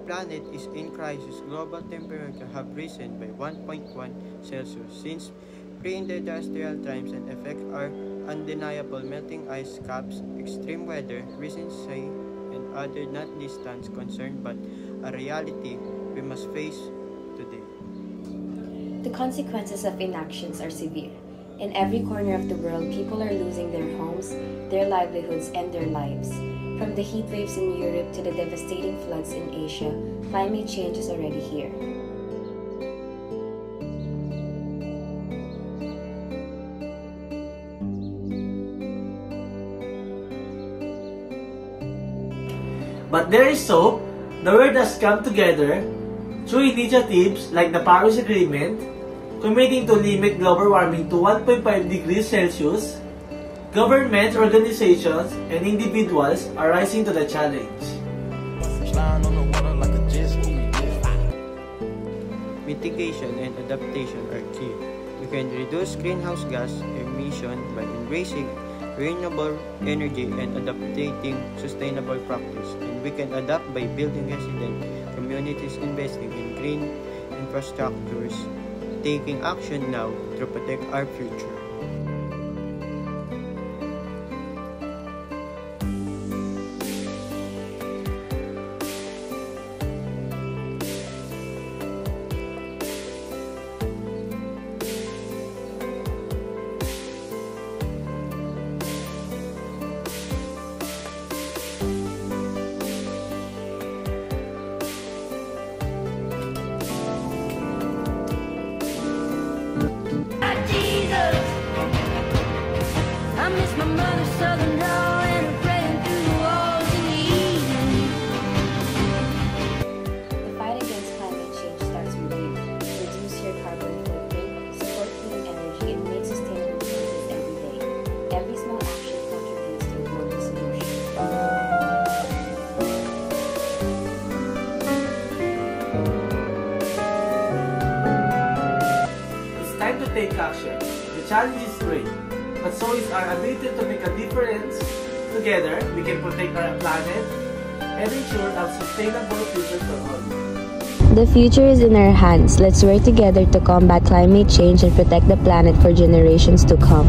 planet is in crisis. Global temperature have risen by 1.1 Celsius since pre-industrial times and effects are undeniable. Melting ice caps, extreme weather, rising sea, and other not distant concern but a reality we must face today. The consequences of inactions are severe. In every corner of the world, people are losing their homes, their livelihoods, and their lives. From the heat waves in Europe to the devastating floods in Asia, climate change is already here. But there is hope. The world has come together through initiatives like the Paris Agreement, committing to limit global warming to 1.5 degrees Celsius. Governments, organizations, and individuals are rising to the challenge. Mitigation and adaptation are key. We can reduce greenhouse gas emission by embracing renewable energy and adapting sustainable practice. And we can adapt by building resilient communities, investing in green infrastructures, taking action now to protect our future. I miss my mother's southern drawl and her praying through the walls in the evening. The fight against climate change starts with you. Reduce your carbon footprint, support clean energy, and make sustainable choices every day. Every small action contributes to a global solution. It's time to take action. The challenge is great, but so is our ability to make a difference. Together, we can protect our planet and ensure a sustainable future for all. The future is in our hands. Let's work together to combat climate change and protect the planet for generations to come.